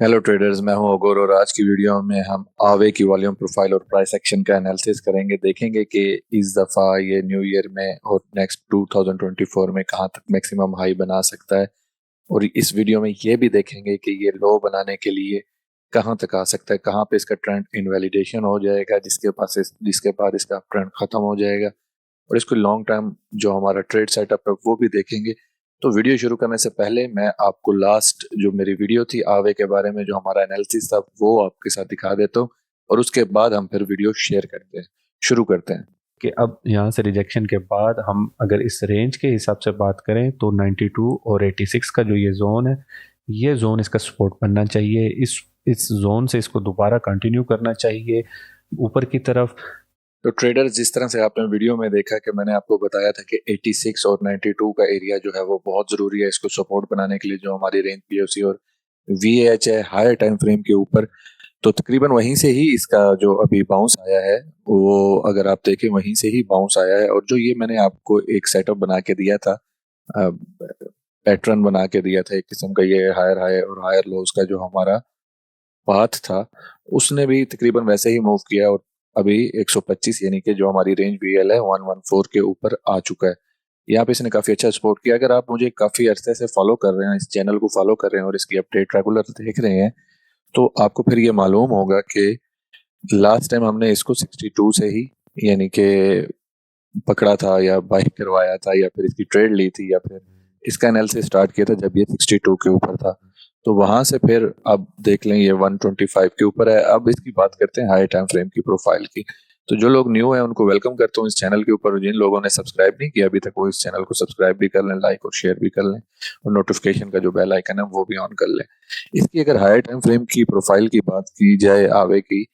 Hello traders, मैं हूं अगोर और आज की वीडियो में हम आवे की वॉल्यूम प्रोफाइल और प्राइस एक्शन का एनालिसिस करेंगे। देखेंगे कि इस दफ़ा ये न्यू ईयर में और नेक्स्ट 2024 में कहां तक मैक्सिमम हाई बना सकता है। और इस वीडियो में ये भी देखेंगे कि ये लो बनाने के लिए कहां तक आ सकता है, कहां पे इसका ट्रेंड इनवैलिडेशन हो जाएगा, जिसके बाद इसका ट्रेंड खत्म हो जाएगा। और इसको लॉन्ग टर्म जो हमारा ट्रेड सेटअप है वो भी देखेंगे। तो वीडियो शुरू करने से पहले मैं आपको लास्ट जो मेरी वीडियो थी आवे के बारे में, जो हमारा एनालिसिस था, वो आपके साथ दिखा देता हूँ और उसके बाद हम फिर वीडियो शेयर करते हैं। शुरू करते हैं। कि अब यहाँ से रिजेक्शन के बाद हम अगर इस रेंज के हिसाब से बात करें तो 92 और 86 का जो ये जोन है, ये जोन इसका सपोर्ट बनना चाहिए। इस जोन से इसको दोबारा कंटिन्यू करना चाहिए ऊपर की तरफ। तो ट्रेडर्स, जिस तरह से आपने वीडियो में देखा कि मैंने आपको बताया था कि 86 और 92 का एरिया जो है वो बहुत ज़रूरी है इसको सपोर्ट बनाने के लिए, जो हमारी रेंज पीओसी और वीएच है हायर टाइम फ्रेम के ऊपर। तो तकरीबन वहीं से ही इसका जो अभी बाउंस आया है, वो अगर आप देखें वहीं से ही बाउंस आया है। और जो ये मैंने आपको एक सेटअप बना के दिया था, पैटर्न बना के दिया था एक किस्म का, ये हायर हाई और हायर लोज का जो हमारा पाथ था, उसने भी तकरीबन वैसे ही मूव किया और अभी 125 यानी कि जो हमारी रेंज वीएल है 114 के ऊपर आ चुका है। यहाँ पे इसने काफी अच्छा सपोर्ट किया। अगर आप मुझे काफी अरसे से फॉलो कर रहे हैं, इस चैनल को फॉलो कर रहे हैं और इसकी अपडेट रेगुलर देख रहे हैं, तो आपको फिर ये मालूम होगा कि लास्ट टाइम हमने इसको 62 से ही यानी कि पकड़ा था या बाई करवाया था या फिर इसकी ट्रेड ली थी या फिर इसका एनालिसिस स्टार्ट किया था जब ये 62 के ऊपर था। तो वहां से फिर अब देख लें ये 125 के ऊपर है। अब इसकी बात करते हैं हाई टाइम फ्रेम की प्रोफाइल की। तो जो लोग न्यू हैं उनको वेलकम करता हूँ इस चैनल के ऊपर। जिन लोगों ने सब्सक्राइब नहीं किया अभी तक, वो इस चैनल को सब्सक्राइब भी कर लें, लाइक और शेयर भी कर लें और नोटिफिकेशन का जो बेल आइकन है वो भी ऑन कर लें। इसकी अगर हाई टाइम फ्रेम की प्रोफाइल की बात की जाए आवे की,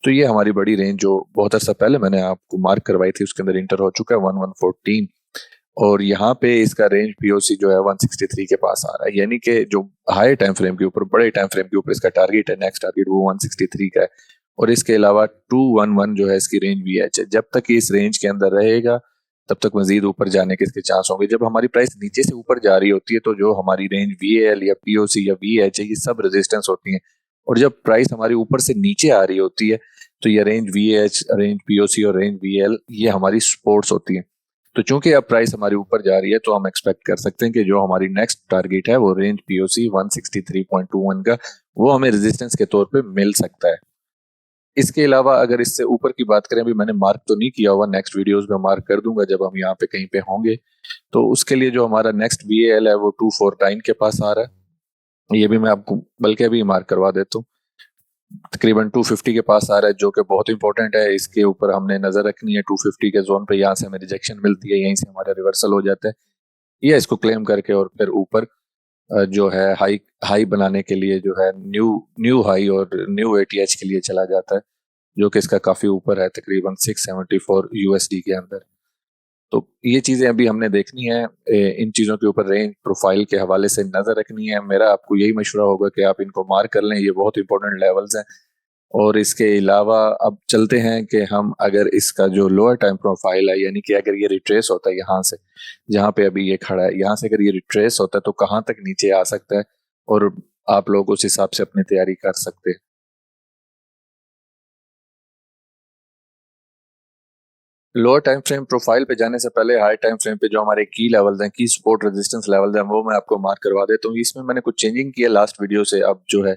तो ये हमारी बड़ी रेंज जो बहुत अर्सा पहले मैंने आपको मार्क करवाई थी उसके अंदर इंटर हो चुका है 1114। और यहाँ पे इसका रेंज पीओसी जो है 163 के पास आ रहा है, यानी कि जो हाई टाइम फ्रेम के ऊपर, बड़े टाइम फ्रेम के ऊपर इसका टारगेट है, नेक्स्ट टारगेट वो 163 का है। और इसके अलावा 211 जो है इसकी रेंज वीएच है। जब तक ये इस रेंज के अंदर रहेगा तब तक मजीद ऊपर जाने के इसके चांस होंगे। जब हमारी प्राइस नीचे से ऊपर जा रही होती है तो जो हमारी रेंज वीएल या पीओसी या वीएच है, ये सब रेजिस्टेंस होती है। और जब प्राइस हमारी ऊपर से नीचे आ रही होती है तो ये रेंज वीएच, रेंज पीओसी और रेंज वीएल ये हमारी सपोर्ट्स होती है। तो चूंकि अब प्राइस हमारी ऊपर जा रही है तो हम एक्सपेक्ट कर सकते हैं कि जो हमारी नेक्स्ट टारगेट है वो रेंज पीओसी 163.21 का, वो हमें रेजिस्टेंस के तौर पे मिल सकता है। इसके अलावा अगर इससे ऊपर की बात करें, अभी मैंने मार्क तो नहीं किया हुआ, नेक्स्ट वीडियोस में मार्क कर दूंगा जब हम यहाँ पे कहीं पे होंगे। तो उसके लिए जो हमारा नेक्स्ट वीएल है वो 249 के पास आ रहा है। ये भी मैं आपको बल्कि अभी मार्क करवा देता हूँ। तकरीबन 250 के पास आ रहा है, जो कि बहुत इंपॉर्टेंट है। इसके ऊपर हमने नजर रखनी है। 250 के जोन पे यहाँ से हमें रिजेक्शन मिलती है, यहीं से हमारा रिवर्सल हो जाता है, या इसको क्लेम करके और फिर ऊपर जो है हाई हाई बनाने के लिए जो है न्यू न्यू हाई और न्यू एटीएच के लिए चला जाता है, जो कि इसका काफी ऊपर है, तकरीबन 674 यूएसडी के अंदर। तो ये चीजें अभी हमने देखनी है। इन चीजों के ऊपर रेंज प्रोफाइल के हवाले से नजर रखनी है। मेरा आपको यही मशवरा होगा कि आप इनको मार्क कर लें, ये बहुत इंपॉर्टेंट लेवल्स हैं। और इसके अलावा अब चलते हैं कि हम अगर इसका जो लोअर टाइम प्रोफाइल है, यानी कि अगर ये रिट्रेस होता है यहाँ से, जहाँ पे अभी ये खड़ा है, यहाँ से अगर ये रिट्रेस होता है तो कहाँ तक नीचे आ सकता है, और आप लोग उस हिसाब से अपनी तैयारी कर सकते हैं। लोअर टाइम फ्रेम प्रोफाइल पे जाने से पहले हाई टाइम फ्रेम पे जो हमारे की लेवल्स हैं, की सपोर्ट रेजिस्टेंस लेवल्स हैं, वो मैं आपको मार्क करवा देता हूँ। इसमें मैंने कुछ चेंजिंग किया लास्ट वीडियो से। अब जो है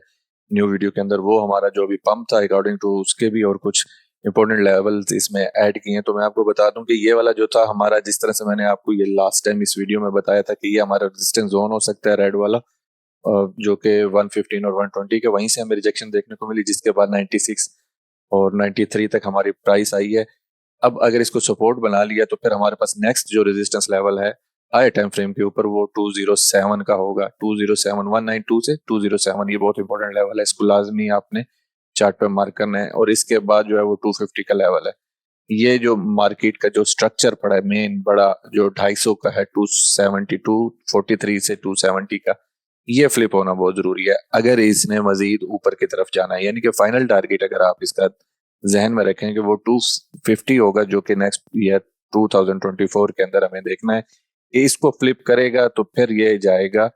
न्यू वीडियो के अंदर वो हमारा जो अभी पंप था अकॉर्डिंग टू उसके भी और कुछ इंपॉर्टेंट लेवल्स इसमें ऐड किए हैं। तो मैं आपको बता दूं कि ये वाला जो था हमारा, जिस तरह से मैंने आपको ये लास्ट टाइम इस वीडियो में बताया था कि ये हमारा रेजिस्टेंस जोन हो सकता है, रेड वाला, जो कि 115 और 120 के, वहीं से हमें रिजेक्शन देखने को मिली, जिसके बाद 96 और 93 तक हमारी प्राइस आई है। अब अगर इसको सपोर्ट बना लिया तो फिर हमारे पास नेक्स्ट जो रेजिस्टेंस लेवल है हाई टाइम फ्रेम के ऊपर, वो 207 का होगा। 207, 192 से 207, ये बहुत इंपॉर्टेंट लेवल है, इसको लाजमी आपने चार्ट पे मार्क करना है। और इसके बाद जो है वो 250 का लेवल है। ये जो मार्केट का जो स्ट्रक्चर पड़ा है मेन बड़ा, जो 250 का है, 272, 43 से 270 का, ये फ्लिप होना बहुत जरूरी है अगर इसने मजीद ऊपर की तरफ जाना है। यानी कि फाइनल टारगेट अगर आप इसका जहन में रखें कि वो 250 होगा, जो कि नेक्स्ट ईयर 2024 के अंदर हमें देखना है कि इसको फ्लिप करेगा तो फिर ये जाएगा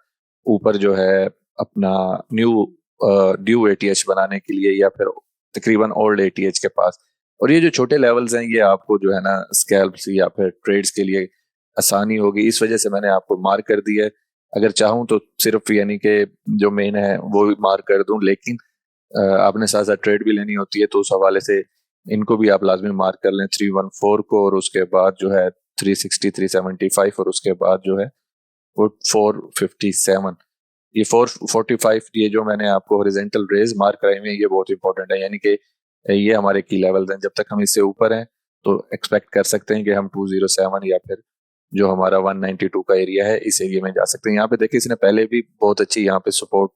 ऊपर जो है अपना न्यू ड्यू एटीएच बनाने के लिए या फिर तकरीबन ओल्ड एटीएच के पास। और ये जो छोटे लेवल्स हैं ये आपको जो है ना स्कैल्प्स या फिर ट्रेड्स के लिए आसानी होगी, इस वजह से मैंने आपको मार्क कर दिया है। अगर चाहूँ तो सिर्फ यानी कि जो मेन है वो भी मार्क कर दूं, लेकिन आपने साथ साथ ट्रेड भी लेनी होती है तो उस हवाले से इनको भी आप लाजमी मार्क कर लें, 314 को, और उसके बाद जो है 360, 375, और उसके बाद जो है वो 457। ये 445 ये जो मैंने आपको हॉरिजॉन्टल रेज मार्क कराई हुई है ये बहुत इंपॉर्टेंट है, यानी कि ये हमारे की लेवल्स हैं। जब तक हम इससे ऊपर हैं तो एक्सपेक्ट कर सकते हैं कि हम 207 या फिर जो हमारा 192 का एरिया है इस एरिया में जा सकते हैं। यहाँ पे देखिए इसने पहले भी बहुत अच्छी यहाँ पे सपोर्ट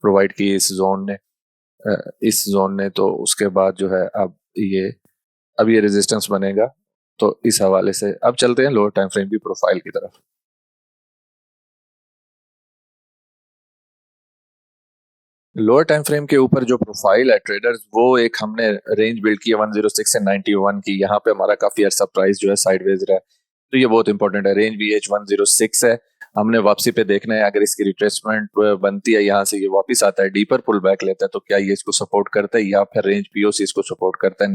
प्रोवाइड की इस जोन ने, तो उसके बाद जो है अब ये रेजिस्टेंस बनेगा। तो इस हवाले से अब चलते हैं लोअर टाइम फ्रेम की प्रोफाइल की तरफ। लोअर टाइम फ्रेम के ऊपर जो प्रोफाइल है ट्रेडर्स, वो एक हमने रेंज बिल्ड की है 106 से 91 की। यहाँ पे हमारा काफी अर्सा प्राइस जो है साइडवेज रहा है, तो ये बहुत इंपॉर्टेंट है। रेंज VH 106 है, हमने वापसी पे देखना है। अगर इसकी रिट्रेसमेंट बनती है, यहाँ से ये वापस आता है, डीपर पुल बैक लेता है, तो क्या ये इसको सपोर्ट करता है या फिर रेंज POC इसको सपोर्ट करता है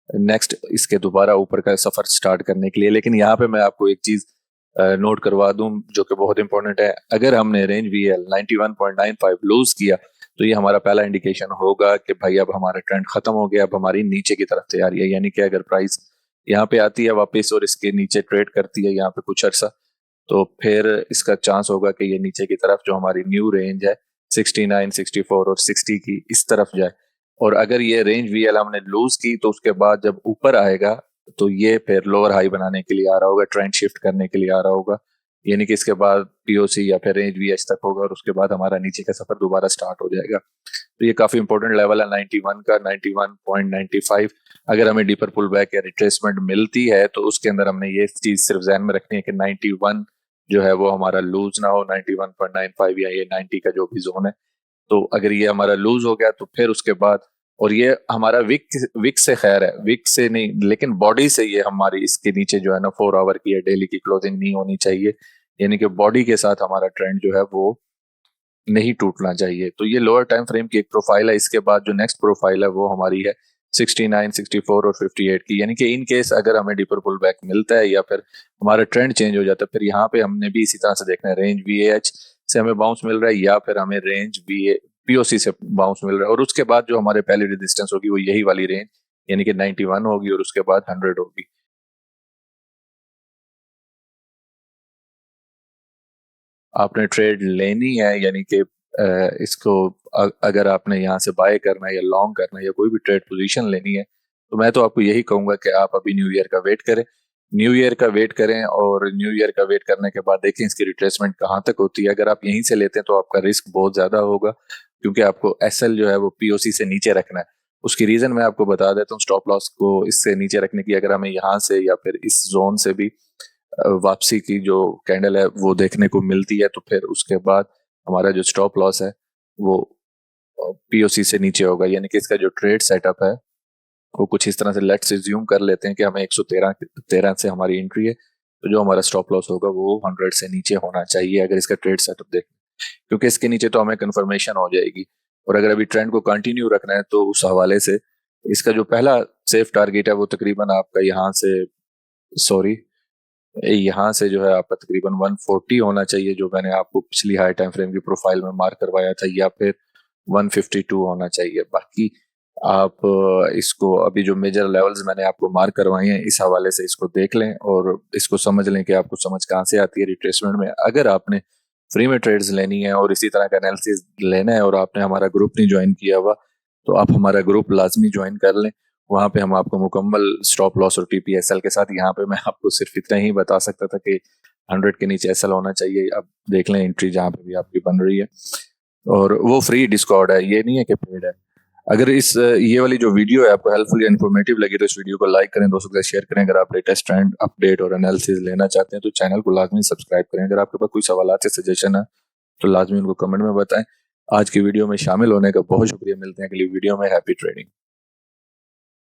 नेक्स्ट इसके दोबारा ऊपर का सफर स्टार्ट करने के लिए। लेकिन यहाँ पे मैं आपको एक चीज नोट करवा दूं जो कि बहुत इंपॉर्टेंट है। अगर हमने रेंज VL 91.95 लूज किया तो ये हमारा पहला इंडिकेशन होगा कि भाई अब हमारा ट्रेंड खत्म हो गया, अब हमारी नीचे की तरफ तैयारी है। यानी कि अगर प्राइस यहाँ पे आती है वापस और इसके नीचे ट्रेड करती है यहाँ पे कुछ अर्सा, तो फिर इसका चांस होगा कि ये नीचे की तरफ जो हमारी न्यू रेंज है 69, 64 और 60 की इस तरफ जाए। और अगर ये रेंज VL हमने लूज की तो उसके बाद जब ऊपर आएगा तो ये फिर लोअर हाई बनाने के लिए आ रहा होगा, ट्रेंड शिफ्ट करने के लिए आ रहा होगा। यानी कि इसके बाद POC या फिर रेंज VH तक होगा और उसके बाद हमारा नीचे का सफर दोबारा स्टार्ट हो जाएगा। तो ये काफी इंपॉर्टेंट लेवल है 91 का, 91.95। अगर हमें डीपर पुल बैक या रिट्रेसमेंट मिलती है तो उसके अंदर हमने ये चीज सिर्फ ध्यान में रखनी है कि 91 जो है वो हमारा लूज ना हो, 91.95 या ये 90 का जो भी जोन है। तो अगर ये हमारा लूज हो गया तो फिर उसके बाद, और ये हमारा विक से खैर है, विक से नहीं लेकिन बॉडी से ये हमारी इसके नीचे जो है ना 4 आवर की या डेली की क्लोजिंग नहीं होनी चाहिए। यानी कि बॉडी के साथ हमारा ट्रेंड जो है वो नहीं टूटना चाहिए। तो ये लोअर टाइम फ्रेम की एक प्रोफाइल है। इसके बाद जो नेक्स्ट प्रोफाइल है वो हमारी है 69, 64 और 58 की। यानी कि इन केस अगर हमें डीपर पुल बैक मिलता है या फिर हमारा ट्रेंड चेंज हो जाता है, फिर यहाँ पे हमने भी इसी तरह से देखना है, रेंज VH से हमें बाउंस मिल रहा है या फिर हमें रेंज POC से बाउंस मिल रहा है। और उसके बाद जो हमारे पहली रेजिस्टेंस होगी वो यही वाली रेंज यानी कि 91 होगी और उसके बाद 100 होगी। आपने ट्रेड लेनी है, यानी कि इसको अगर आपने यहाँ से बाय करना है या लॉन्ग करना है या कोई भी ट्रेड पोजीशन लेनी है, तो मैं तो आपको यही कहूंगा कि आप अभी न्यू ईयर का वेट करें। न्यू ईयर का वेट करें और न्यू ईयर का वेट करने के बाद देखें इसकी रिट्रेसमेंट कहाँ तक होती है। अगर आप यहीं से लेते हैं तो आपका रिस्क बहुत ज्यादा होगा, क्योंकि आपको SL जो है वो POC से नीचे रखना है। उसकी रीजन मैं आपको बता देता हूँ। स्टॉप लॉस को इससे नीचे रखने की, अगर हमें यहाँ से या फिर इस जोन से भी वापसी की जो कैंडल है वो देखने को मिलती है, तो फिर उसके बाद हमारा जो स्टॉप लॉस है वो POC से नीचे होगा। यानी कि इसका जो ट्रेड सेटअप है वो कुछ इस तरह से, लेट्स अज्यूम कर लेते हैं कि हमें 113 से हमारी एंट्री है, तो जो हमारा स्टॉप लॉस होगा वो 100 से नीचे होना चाहिए अगर इसका ट्रेड सेटअप देखें, क्योंकि इसके नीचे तो हमें कंफर्मेशन हो जाएगी। और अगर अभी ट्रेंड को कंटिन्यू रखना है तो उस हवाले से इसका जो पहला सेफ टारगेट है वो तकरीबन आपका यहाँ से जो है आपका तकरीबन 140 होना चाहिए, जो मैंने आपको पिछली हाई टाइम फ्रेम की प्रोफाइल में मार्क करवाया था, या फिर 152 होना चाहिए। बाकी आप इसको अभी जो मेजर लेवल्स मैंने आपको मार्क करवाए हैं इस हवाले से इसको देख लें और इसको समझ लें कि आपको समझ कहाँ से आती है रिट्रेसमेंट में। अगर आपने फ्री में ट्रेड्स लेनी है और इसी तरह का एनालिसिस लेना है और आपने हमारा ग्रुप नहीं ज्वाइन किया हुआ, तो आप हमारा ग्रुप लाजमी ज्वाइन कर लें। वहां पे हम आपको मुकम्मल स्टॉप लॉस और TPSL के साथ, यहाँ पे मैं आपको सिर्फ इतना ही बता सकता था कि 100 के नीचे SL होना चाहिए। अब देख लें एंट्री जहाँ पे भी आपकी बन रही है, और वो फ्री डिस्कॉर्ड है, ये नहीं है कि पेड है। अगर ये वाली जो वीडियो है आपको हेल्पफुल या इन्फॉर्मेटिव लगी तो इस वीडियो को लाइक करें, दोस्तों के साथ शेयर करें। अगर आप लेटेस्ट ट्रेंड अपडेट और एनालिसिस लेना चाहते हैं तो चैनल को लाजमी सब्सक्राइब करें। अगर आपके पास कोई सवाल या सजेशन है तो लाजमी उनको कमेंट में बताएं। आज की वीडियो में शामिल होने का बहुत शुक्रिया। मिलते हैं अगली वीडियो में। Happy trading.